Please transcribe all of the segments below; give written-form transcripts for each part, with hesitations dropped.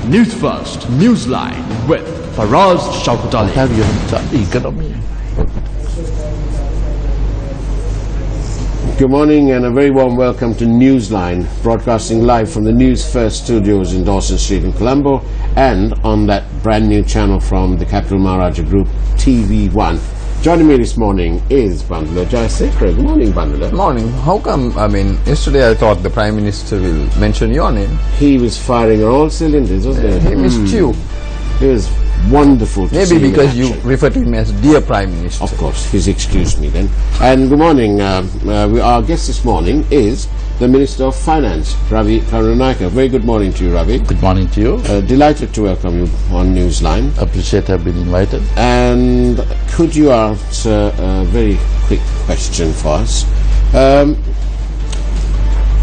Newsfirst Newsline with Faraz Shaukutali. Have you the economy? Good morning and a very warm welcome to Newsline, broadcasting live from the Newsfirst studios in Dawson Street in Colombo and on that brand new channel from the Capital Maharaja Group, TV1. Joining me this morning is Bandula Jayasekara. Good morning, Bandula. Morning. How come, yesterday I thought the Prime Minister will mention your name. He was firing on all cylinders, wasn't he? He missed you. It was wonderful to see Maybe him in because you action. refer to him as Dear Prime Minister. Of course, he's excused me then. And good morning. Our guest this morning is the Minister of Finance, Ravi Karunanaike. Very good morning to you, Ravi. Good morning to you. Delighted to welcome you on Newsline. Appreciate I've been invited. And could you answer a very quick question for us?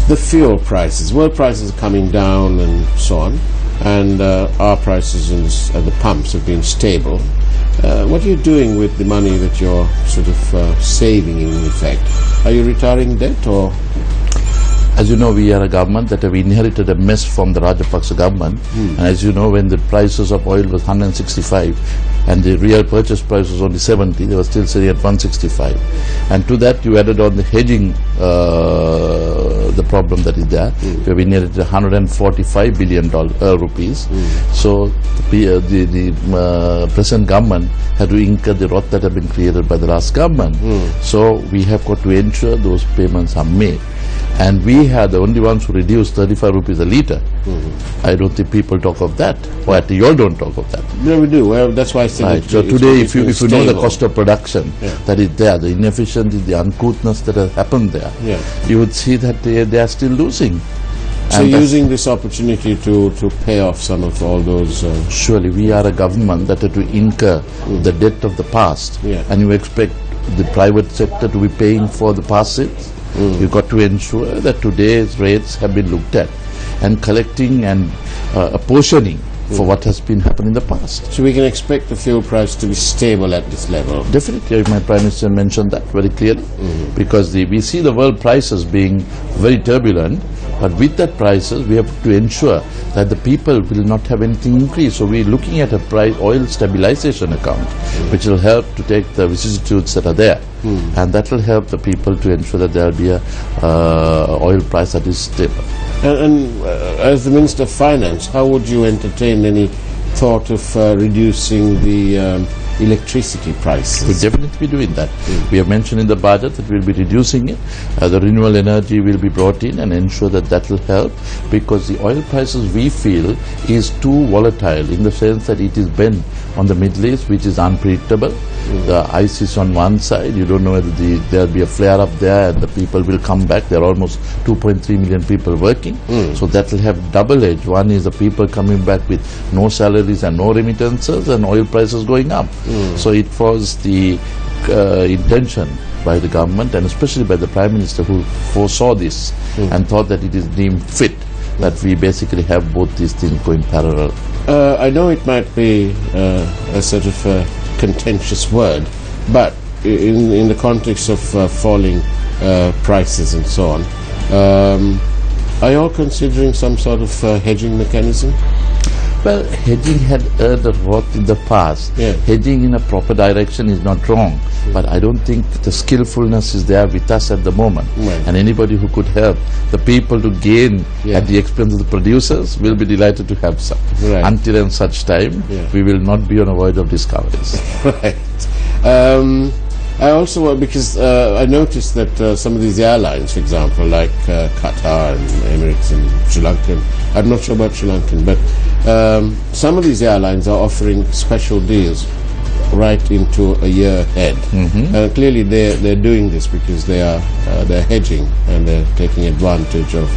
The fuel prices, world prices are coming down and so on, and our prices at the pumps have been stable. What are you doing with the money that you're sort of saving in effect? Are you retiring debt or? As you know, we are a government that have inherited a mess from the Rajapaksa government. And as you know, when the prices of oil was 165 and the real purchase price was only 70, they were still sitting at 165. And to that, you added on the hedging, the problem that is there. We have inherited 145 billion rupees. So the present government had to incur the rot that have been created by the last government. So we have got to ensure those payments are made. And we are the only ones who reduced 35 rupees a litre. I don't think people talk of that. Or at least you all don't talk of that. No, we do. Well, that's why I said Right. So today, if you know the cost of production that is there, the inefficiency, the uncouthness that has happened there, you would see that they are still losing. So And using this opportunity to pay off some of all those... surely we are a government that had to incur the debt of the past. And you expect the private sector to be paying for the past sins? You've got to ensure that today's rates have been looked at and collecting and apportioning for what has been happening in the past. So we can expect the fuel price to be stable at this level? Definitely, my Prime Minister mentioned that very clearly, because we see the world prices being very turbulent, but with that prices, we have to ensure that the people will not have anything increase. So we're looking at a price oil stabilization account, which will help to take the vicissitudes that are there. And that will help the people to ensure that there will be a oil price that is stable. And as the Minister of Finance, how would you entertain any thought of reducing the electricity prices? We'll definitely be doing that. We have mentioned in the budget that we'll be reducing it. The renewable energy will be brought in and ensure that that will help, because the oil prices we feel is too volatile in the sense that it is bent on the Middle East, which is unpredictable. The ice is on one side, you don't know whether there'll be a flare up there and the people will come back. There are almost 2.3 million people working. So that will have double edge. One is the people coming back with no salaries and no remittances and oil prices going up. So it was the intention by the government and especially by the Prime Minister, who foresaw this and thought that it is deemed fit that we basically have both these things going parallel. I know it might be a sort of contentious word, but in the context of falling prices and so on, are you all considering some sort of hedging mechanism? Well, hedging had earned a worth in the past. Hedging in a proper direction is not wrong, but I don't think the skillfulness is there with us at the moment. And anybody who could help the people to gain at the expense of the producers will be delighted to have some. Until and such time, we will not be on a void of discoveries. I also, because I noticed that some of these airlines, for example, like Qatar and Emirates and Sri Lankan, I'm not sure about Sri Lankan, but some of these airlines are offering special deals right into a year ahead. Clearly they're doing this because they're hedging and they're taking advantage of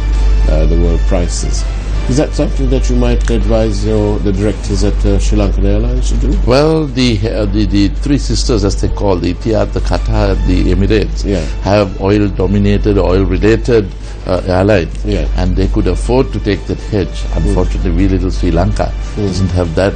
the world prices. Is that something that you might advise the directors at Sri Lankan Airlines to do? Well, the three sisters, as they call, the Etihad, the Qatar, the Emirates, have oil-dominated, oil-related airlines, and they could afford to take that hedge. Unfortunately, we little Sri Lanka doesn't have that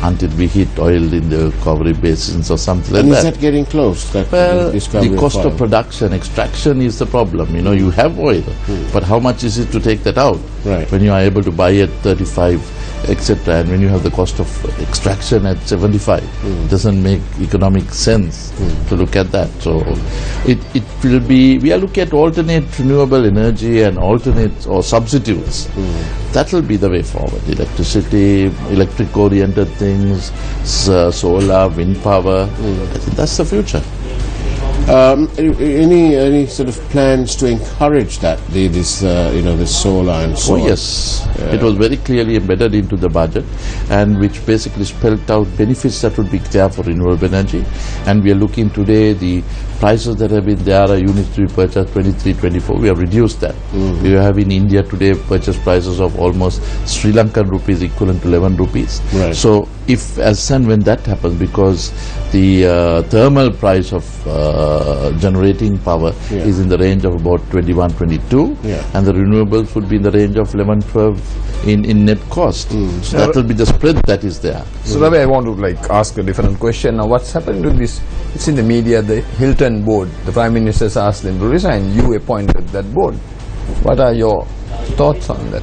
until we hit oil in the recovery basins or something like that. And is that getting close? Well, the cost of production, extraction is the problem. You know, you have oil, but how much is it to take that out? Right. When you are able to buy at 35 etc. And when you have the cost of extraction at 75, it doesn't make economic sense to look at that. So it will be, we are looking at alternate renewable energy and alternate or substitutes. That will be the way forward. Electricity, electric-oriented things, solar, wind power. I think that's the future. Any sort of plans to encourage that, this solar and so on? Oh yes, it was very clearly embedded into the budget, and which basically spelled out benefits that would be there for renewable energy. And we are looking today, the prices that have been there are units to be purchased 23, 24. We have reduced that. We have in India today purchase prices of almost Sri Lankan rupees equivalent to 11 rupees. Right. So if as and when that happens, because the thermal price of generating power is in the range of about 21, 22, and the renewables would be in the range of 11, 12 in net cost. So that will be the spread that is there. So Ravi, I want to ask a different question. Now what's happened to this? It's in the media, the Hilton board, the Prime Minister asked them to resign. You appointed that board. What are your thoughts on that?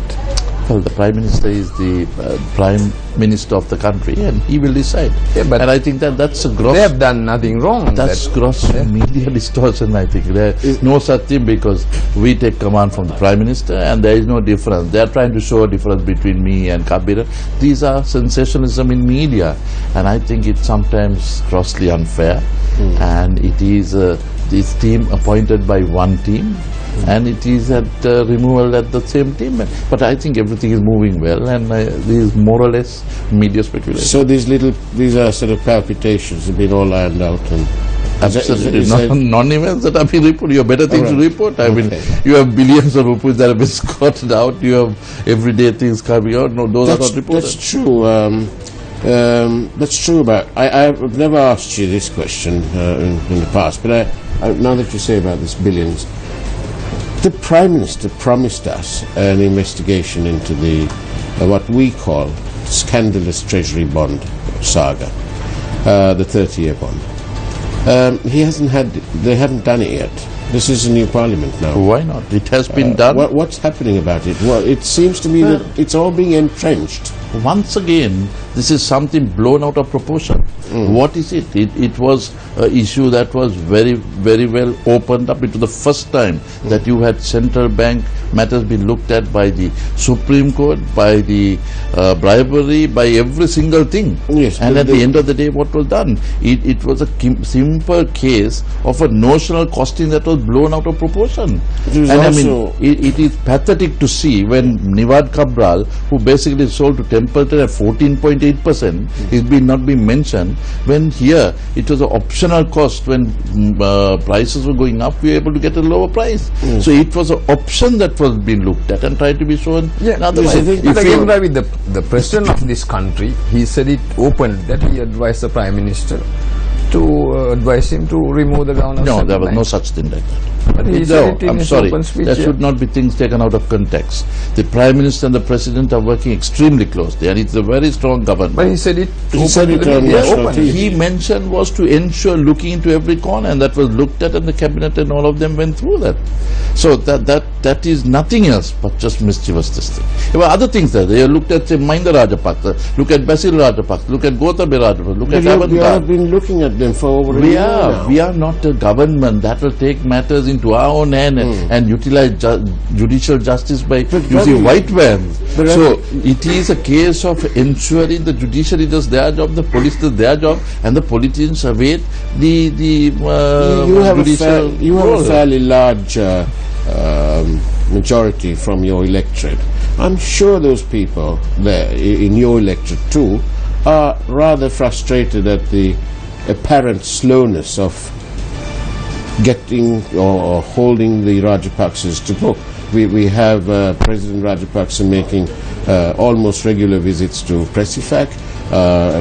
Well, the Prime Minister is the Prime Minister of the country, and he will decide. Yeah, but and I think that's a gross... They have done nothing wrong. That's gross media distortion, I think. There is no such thing, because we take command from the Prime Minister, and there is no difference. They are trying to show a difference between me and Kabir. These are sensationalism in media, and I think it's sometimes grossly unfair. And it is this team appointed by one team, and it is at removal at the same team. But I think everything is moving well, and this is more or less media speculation. So these are sort of palpitations have been all ironed out, and absolutely non-events that have been reported. You have better things to report. I mean, you have billions of rupees that have been scotted out. You have everyday things coming out. No, those are not reported. That's true. That's true. But I've never asked you this question in the past. But now that you say about this billions, the Prime Minister promised us an investigation into the what we call scandalous Treasury bond saga, the 30-year bond. They haven't done it yet. This is a new parliament now. Why not? It has been done. What's happening about it? Well, it seems to me that it's all being entrenched. Once again, this is something blown out of proportion. What is it? It was an issue that was very, very well opened up. It was the first time that you had central bank matters being looked at by the Supreme Court, by the bribery, by every single thing. Yes, and at the end of the day, what was done? It was a simple case of a notional costing that was blown out of proportion. And I mean, it is pathetic to see when Nivad Cabral, who basically sold to Templeton at 14.8%, is not being mentioned, when here it was an optional cost. When prices were going up, we were able to get a lower price. So it was an option that was being looked at and tried to be shown. Otherwise, but again, Ravi, the president of this country, he said it openly that he advised the Prime Minister to advise him to remove the governor. No, there was no such thing like that. But he said it in I'm his sorry, open speech, there should not be things taken out of context. The Prime Minister and the President are working extremely closely, and it's a very strong government. But he said it openly. He mentioned was to ensure looking into every corner, and that was looked at, and the cabinet and all of them went through that. So that is nothing else but just mischievous this thing. There were other things there. They looked at, say, Mahinda Rajapaksa, look at Basil Rajapaksa, look at Gotabaya Rajapaksa, look at We have been looking at them for over a year now. We are not a government that will take matters into our own hand and utilize judicial justice by using white vans. So it is a case of ensuring the judiciary does their job, the police does their job, and the politicians await the judicial you have a fairly large majority from your electorate. I'm sure those people there in your electorate too are rather frustrated at the apparent slowness of getting or holding the Rajapaksas to book. We have President Rajapaksa making almost regular visits to Presifac.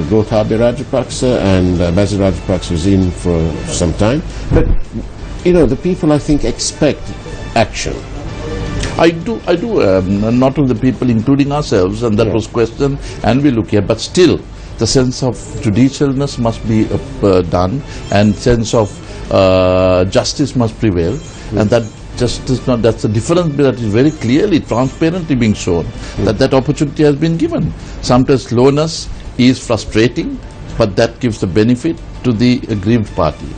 Gotabaya Rajapaksa and Basil Rajapaksa was in for some time. But, the people, I think, expect action. I do. Not all the people, including ourselves, and that was questioned, and we look here. But still, the sense of judicialness must be done, and sense of justice must prevail, and that just is not. That's the difference that is very clearly, transparently being shown. That opportunity has been given. Sometimes slowness is frustrating, but that gives the benefit to the aggrieved party.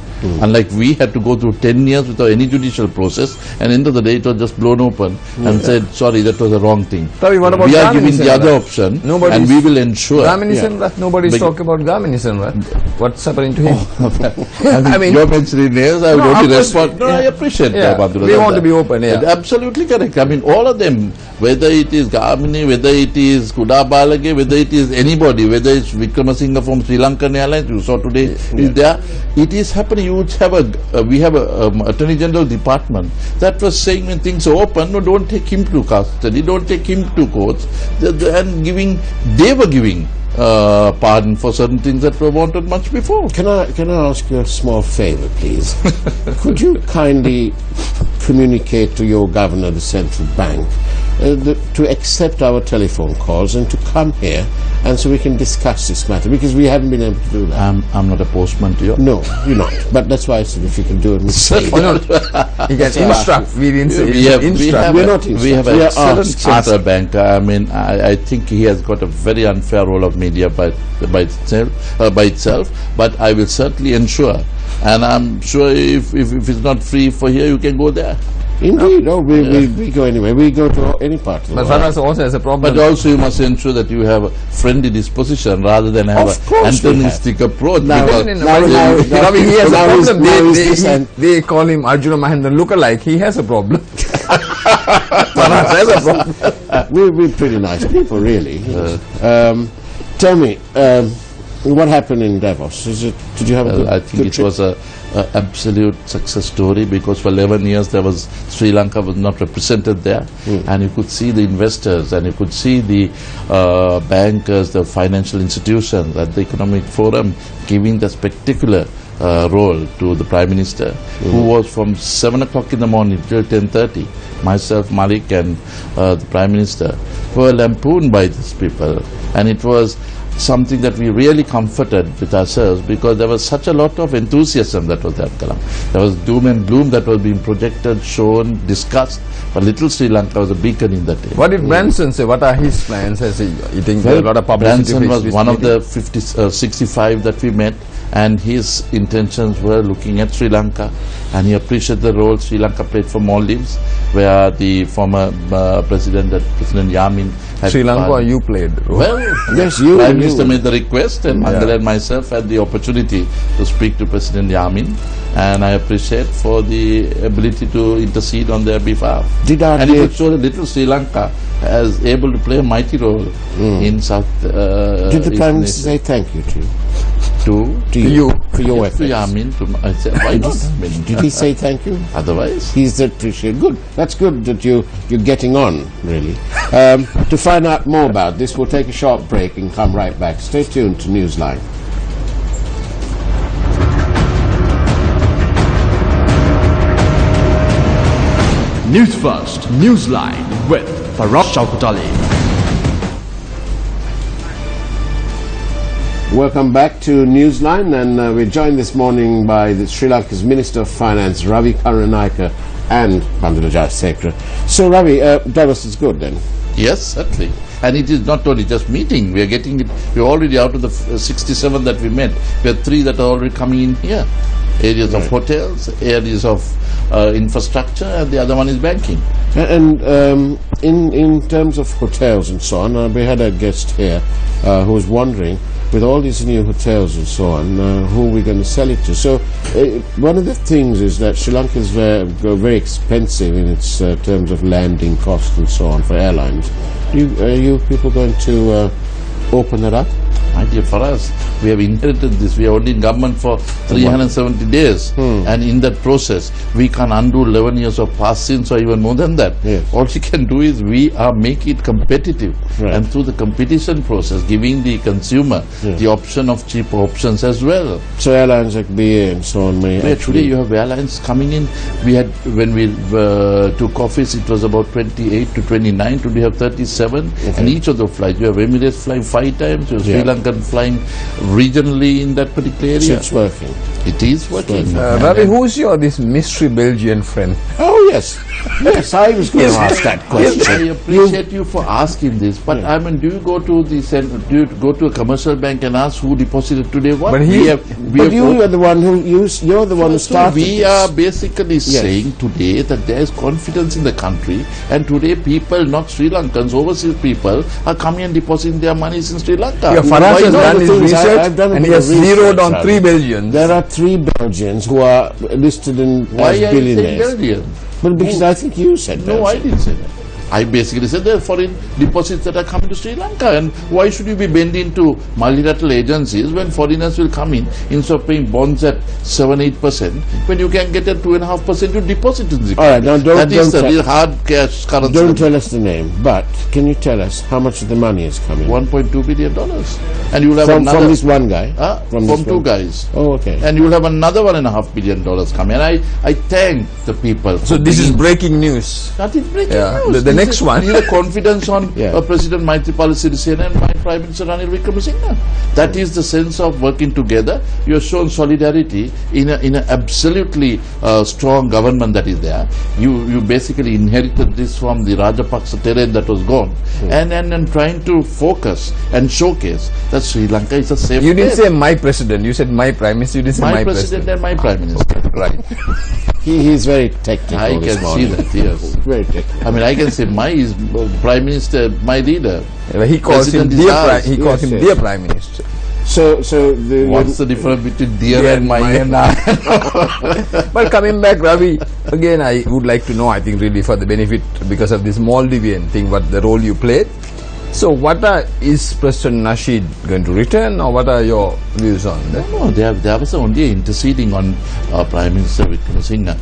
Unlike we had to go through 10 years without any judicial process, and end of the day it was just blown open and said, sorry, that was the wrong thing. Ravi, what about we are giving the other option, and we will ensure. Nobody's talking about Gaminisan, right? What's happening to him? I mean, you're mentioning names, I would only respond. No, I appreciate that. We want to be open, Absolutely correct. I mean, all of them, whether it is Gamini, whether it is Kuda Balage, whether it is anybody, whether it's Vikramasinghe from Sri Lankan Airlines, you saw today, is there. It is happening. You have we have a Attorney General Department that was saying when things are open, no, don't take him to custody, don't take him to courts, and they were giving pardon for certain things that were wanted much before. Can I ask you a small favour, please? Could you kindly communicate to your governor, the central bank, to accept our telephone calls and to come here, and so we can discuss this matter, because we haven't been able to do that. I'm not a postman to you. No, you're not. But that's why I said if you can do it. He can instruct. We didn't say instruct. We're not we have an excellent central banker. I mean, I think he has got a very unfair role of media by itself. But I will certainly ensure, and I'm sure if it's not free for here, you can go there. Indeed, we go anywhere. We go to any part of the world. But Faraz also has a problem. But also you must ensure that you have a friendly disposition rather than have an antagonistic approach. Ravi, he has a problem. They call him Arjuna Mahendran lookalike. He has a problem. Faraz has a problem. We're pretty nice people, really. Tell me, what happened in Davos? Did you have a good I think it trip? was a absolute success story, because for 11 years Sri Lanka was not represented there, and you could see the investors, and you could see the bankers, the financial institutions at the Economic Forum giving the spectacular role to the Prime Minister, who was from 7 o'clock in the morning till 10:30. Myself, Malik, and the Prime Minister were lampooned by these people, and it was something that we really comforted with ourselves, because there was such a lot of enthusiasm that was there. There was doom and gloom that was being projected, shown, discussed, but little Sri Lanka was a beacon in that area. What did Branson say? What are his plans? Has he think a lot of publicity? Branson was one of the 65 that we met, and his intentions were looking at Sri Lanka, and he appreciated the role Sri Lanka played for Maldives, where the former President Yamin had Sri Lanka or you played? Well, yes, you. Prime Minister made the request, and Mandela and myself had the opportunity to speak to President Yamin, and I appreciate for the ability to intercede on their behalf. And it would show that little Sri Lanka as able to play a mighty role in South. Did the Prime Minister say thank you to you? To you for your efforts? To Yamin, I said, why not? Did he say thank you? Otherwise, he's appreciated. Good. That's good that you're getting on, really. To find out more about this, we'll take a short break and come right back. Stay tuned to Newsline. Newsfirst, Newsline with Faraz Shaukat. Welcome back to Newsline, and we're joined this morning by the Sri Lanka's Minister of Finance, Ravi Karunaika, and Bandula Jayasekara. So, Ravi, Davos is good then? Yes, certainly. And it is not only just meeting, we are getting it, we're already out of the 67 that we met. We have 3 that are already coming in here. Areas of hotels, areas of infrastructure, and the other one is banking. And in terms of hotels and so on, we had a guest here who was wondering, with all these new hotels and so on, who are we going to sell it to? So one of the things is that Sri Lanka is very expensive in its terms of landing costs and so on for airlines. Are you people going to open that up? My dear Faraz, we have inherited this. We are only in government for 370 days. And in that process, we can undo 11 years of past sins or even more than that. Yes. All we can do is we are make it competitive. Right. And through the competition process, giving the consumer the option of cheaper options as well. So airlines like BA and so on may Today you have airlines coming in. We had, when we took office, it was about 28 to 29. Today we have 37. And each of the flights, you have Emirates flying 5 times, you have Sri Lanka flying regionally in that particular area. So it's working. It is working. Ravi, who's your this mystery Belgian friend? Oh, yes. Yes, I was going to ask that question. I appreciate you for asking this, but I mean, do you go to a commercial bank and ask who deposited today what? But you are the one who started we this. are basically saying today that there is confidence in the country, and today people, not Sri Lankans, overseas people, are coming and depositing their monies in Sri Lanka. Yeah, Faraj has Why done not? his The things research I've done a and he bit has of research, zeroed on Ravi. 3 Belgians. There are 3 Belgians who are listed Why as are you saying billionaires. Belgian? But because I think you said No, I Belgium. didn't say that. I basically said there are foreign deposits that are coming to Sri Lanka, and why should you be bending to multilateral agencies when foreigners will come in instead of paying bonds at 7-8%, when you can get at 2.5% you deposit in the All right, now That is the don't real hard cash currency. Don't tell us the name, but can you tell us how much of the money is coming? $1.2 billion, and you will have From another this one guy? from this 2 one- guys. Oh, okay. And you will have another $1.5 billion coming. And I thank the people. So this is breaking news. That is breaking Yeah. news. The This next is one. the confidence on Yeah. President Maithripala Sirisena and my Prime Minister Ranil Wickremesinghe. That is the sense of working together. You have shown solidarity in an absolutely strong government that is there. You basically inherited this from the Rajapaksa terrain that was gone, and trying to focus and showcase that Sri Lanka is a safe You didn't place. say my president, you said my prime minister, you didn't say my my president president. and my Prime Minister. Right. He's very technical. I this can see morning. that, yes. Very technical. I mean, I can say my is Prime Minister, my leader. He calls him President is dear ours. prime, he calls Yes, him yes. dear prime minister. So the What's the difference between dear Dear and my and and But coming back, Ravi, again I would like to know, I think really for the benefit, because of this Maldivian thing, what the role you played. So is President Nasheed going to return, or what are your views on that? No, there was only interceding on Prime Minister Wickremesinghe.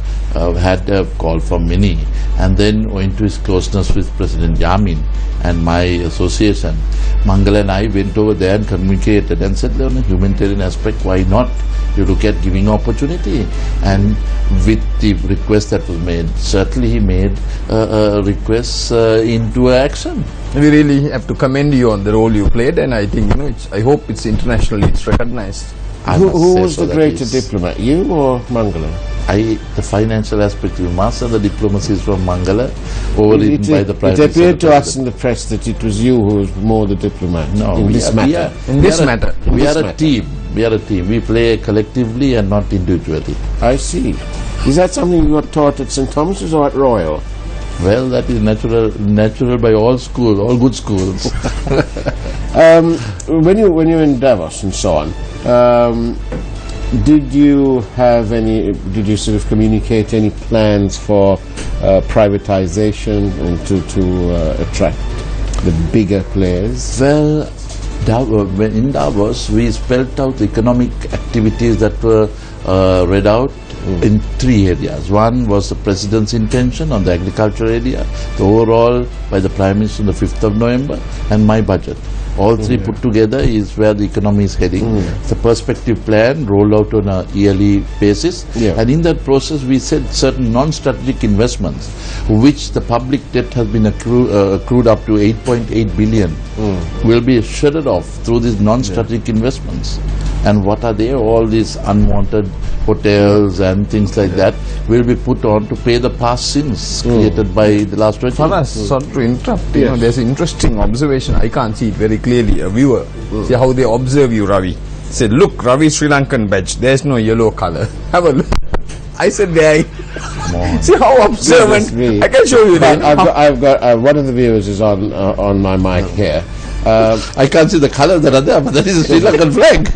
Had a call from many, and then owing to his closeness with President Yamin and my association, Mangala and I went over there and communicated and said, on a humanitarian aspect, why not? You look at giving opportunity, and with the request that was made, certainly he made requests into action. We really have to commend you on the role you played, and I think I hope it's internationally it's recognized. I who must say was so the that greater is- diplomat, you or Mangala? The financial aspect we must, and the diplomacy is from Mangala, overridden by the Prime It Minister. appeared to us in the press that it was you who was more the diplomat in this matter. In this matter. We are a matter. team. We are a team. We play collectively and not individually. I see. Is that something you were taught at St. Thomas's or at Royal? Well, that is natural by all schools, all good schools. When you were in Davos and so on, did you sort of communicate any plans for privatization and to attract the bigger players? Well, when in Davos, we spelled out the economic activities that were read out in 3 areas. One was the President's intention on the agriculture area, the overall by the Prime Minister on the 5th of November, and my budget. All 3 put together is where the economy is heading. It's a perspective plan rolled out on a yearly basis. Yeah. And in that process, we said certain non-strategic investments, which the public debt has been accrued up to 8.8 billion, will be shredded off through these non-strategic investments. And what are they? All these unwanted hotels and things like that will be put on to pay the past sins created by the last 20 Faraz, years. sorry to interrupt. There's an interesting observation. I can't see it very clearly. A viewer, see how they observe you, Ravi. Say, look, Ravi Sri Lankan badge. There's no yellow color. Have a look. I said there. See how observant. I can show you that. I've got one of the viewers is on my mic here. I can't see the colors that are there, but that is a Sri Lankan flag.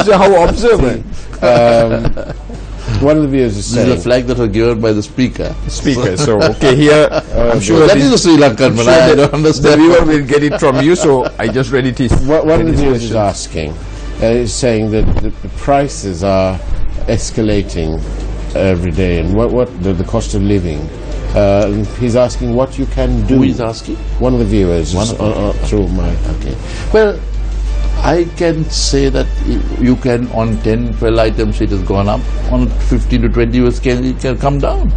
See how observant. One of the viewers is This is saying, the flag that was given by the speaker. Speaker. So, okay, here, I'm sure That is a Sri Lankan, but I don't the understand. viewer will get it from you, so I just read it. one of the viewers is asking, is saying that the prices are escalating every day, and what the cost of living. He's asking what you can do. Who is asking? One of the viewers One is of them. through my. Okay. Well, I can say that you can on 10, 12 items it has gone up, on 15 to 20 it can come down.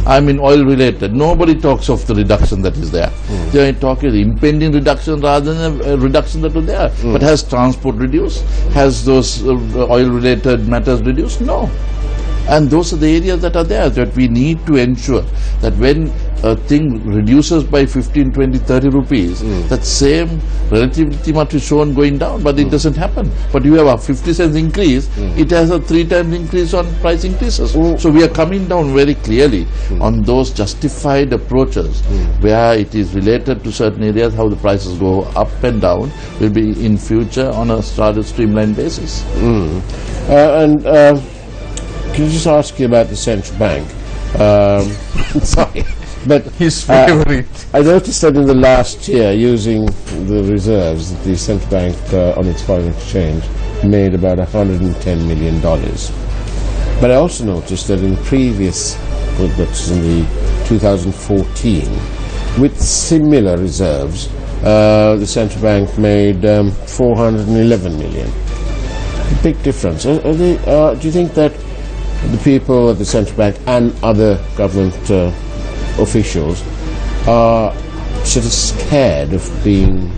I mean oil related. Nobody talks of the reduction that is there. They talk of the impending reduction rather than a reduction that was there. But has transport reduced? Has those oil related matters reduced? No. And those are the areas that are there that we need to ensure that when a thing reduces by 15, 20, 30 rupees, that same relativity must be shown going down, but it doesn't happen. But you have a 50 cents increase, it has a 3 times increase on price increases. So we are coming down very clearly on those justified approaches where it is related to certain areas, how the prices go up and down will be in future on a streamlined basis. Can I just ask you about the central bank? Sorry, but His favorite. I noticed that in the last year, using the reserves, the central bank on its foreign exchange made about $110 million. But I also noticed that in the previous, that's in the 2014, with similar reserves, the central bank made 411 million. A big difference. Do you think that the people at the central bank and other government officials are sort of scared of being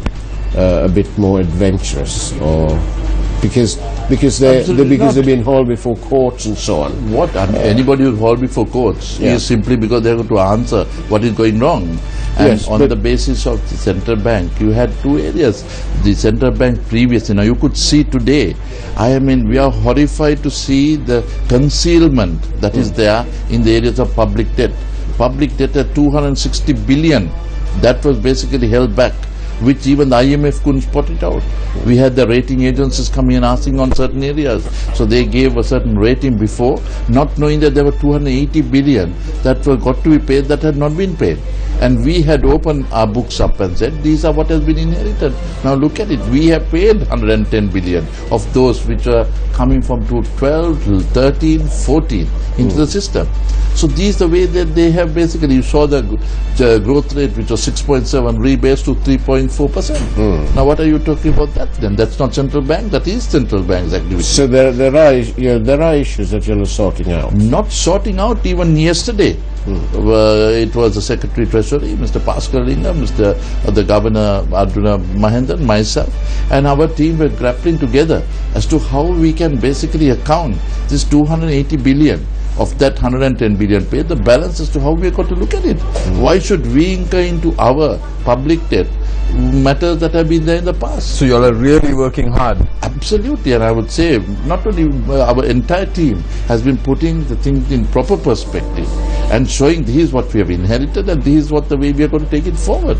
a bit more adventurous, or because they've been hauled before courts and so on? What? I mean, anybody who's hauled before courts is simply because they're going to answer what is going wrong. And on the basis of the central bank, you had two areas. The central bank previous, you could see today, I mean, we are horrified to see the concealment that is there in the areas of public debt. Public debt at 260 billion, that was basically held back, which even the IMF couldn't spot it out. We had the rating agencies coming and asking on certain areas. So they gave a certain rating before, not knowing that there were 280 billion that were got to be paid that had not been paid. And we had opened our books up and said, these are what has been inherited. Now look at it, we have paid 110 billion of those which are coming from 12, 13, 14 into the system. So these are the way that they have basically, you saw the growth rate which was 6.7 rebased to 3.4%. Now what are you talking about that then? That's not central bank, that is central bank's activity. So there are issues that you're sorting out. Not sorting out even yesterday. It was the Secretary Treasury, Mr. Pascal Linga, the Governor Arjuna Mahendran, myself, and our team were grappling together as to how we can basically account this 280 billion of that 110 billion paid, the balance as to how we are going to look at it. Why should we incur into our public debt matters that have been there in the past? So you all are really working hard. Absolutely, and I would say not only our entire team has been putting the things in proper perspective and showing this is what we have inherited and this is what the way we are going to take it forward,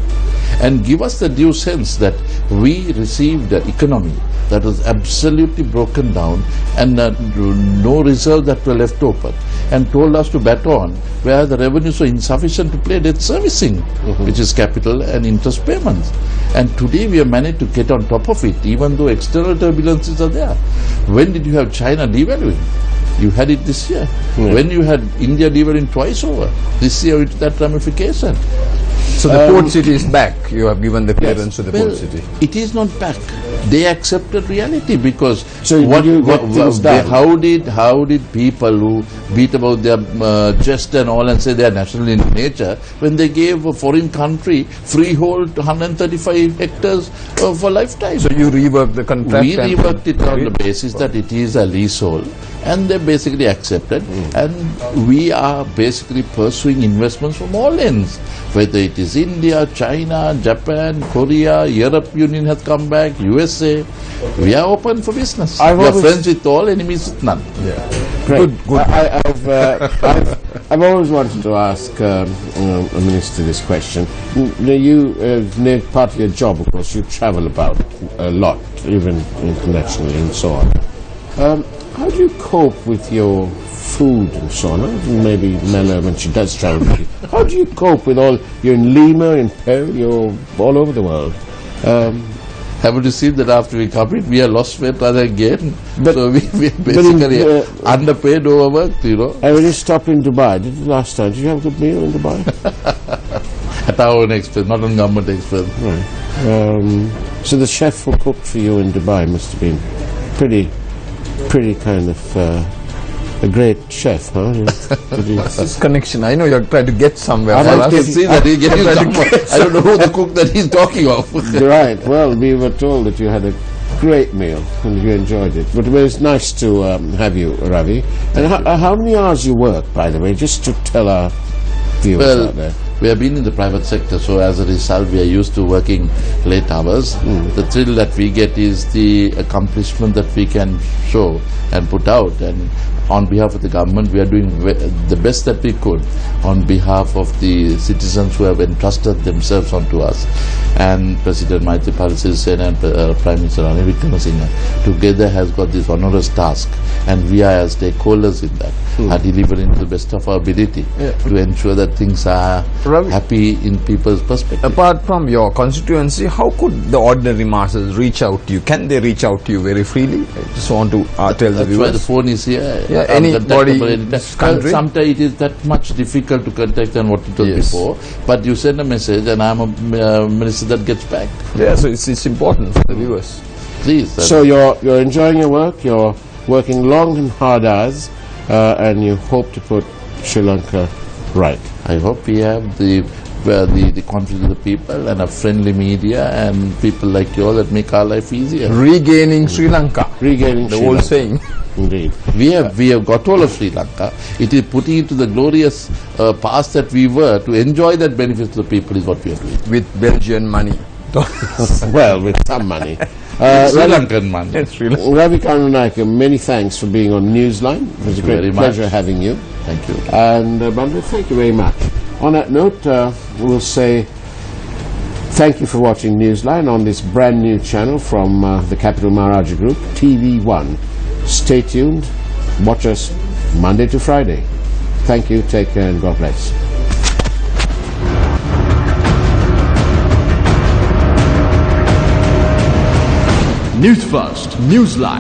and give us the due sense that we received an economy that was absolutely broken down and no reserves that were left open, and told us to bet on where the revenues were insufficient to pay debt servicing, which is capital and interest payments. And today we have managed to get on top of it, even though external turbulences are there. When did you have China devaluing? You had it this year. When you had India devaluing twice over, this year with that ramification. So the port city is back. You have given the clearance to the port city. It is not back. They accepted reality because how did people who beat about their chest and all and say they are national in nature when they gave a foreign country freehold 135 hectares for lifetime? So you reworked the contract? We reworked it on the basis that it is a leasehold, and they basically accepted, and we are basically pursuing investments from all ends, whether it is India, China, Japan, Korea, Europe Union has come back, USA. We are open for business. We are friends with all, enemies with none. Yeah. Great. Good. I've always wanted to ask a minister this question. Part of your job, of course, you travel about a lot, even internationally and so on. How do you cope with your food and so on? Maybe Mela, when she does travel with you. How do you cope with all, you're in Lima, in Peru, you're all over the world. Haven't you seen that after we come in, we are lost weight rather than gain? So we are basically underpaid, overworked, And when you stopped in Dubai, last time, did you have a good meal in Dubai? At our own expense, not on government expense. Right. So the chef who cooked for you in Dubai must have been pretty kind of a great chef, huh? This connection, I know you're trying to get somewhere. I for like us. to See that he's getting somewhere. I don't know who the cook that he's talking of. Right. Well, we were told that you had a great meal and you enjoyed it. But it was nice to have you, Ravi. And how many hours you work, by the way, just to tell our viewers out there? We have been in the private sector, so as a result, we are used to working late hours. The thrill that we get is the accomplishment that we can show and put out. And on behalf of the government, we are doing the best that we could on behalf of the citizens who have entrusted themselves onto us. And President Maithripala Sirisena and Prime Minister Ranil Wickremesinghe together has got this onerous task, and we are as stakeholders in that, are delivering to the best of our ability to ensure that things are Ravi, happy in people's perspective. apart from your constituency, how could the ordinary masses reach out to you? Can they reach out to you very freely? I just want to tell the That's why the viewers. phone is here. Yeah, anybody in this country. Sometimes it is that much difficult to contact than what it was Yes. before. But you send a message and I'm a minister that gets back. Yeah, so it's important for the viewers. Please. So you're enjoying your work, you're working long and hard hours, and you hope to put Sri Lanka right. I hope we have the confidence of the people and a friendly media and people like you all that make our life easier. Regaining Sri Lanka. Regaining The Sri old Lanka. saying. Indeed. We have got all of Sri Lanka. It is putting into the glorious past that we were to enjoy that benefit to the people is what we are doing. With Belgian money. Well, with some money. Sri Lankan money. Sri Lanka. Ravi Karunanaike, many thanks for being on Newsline. It was a you very great much. pleasure having you. Thank you. And Bandhu, thank you very much. On that note, we'll say thank you for watching Newsline on this brand new channel from the Capital Maharaja Group, TV1. Stay tuned. Watch us Monday to Friday. Thank you, take care, and God bless. Newsfirst, Newsline.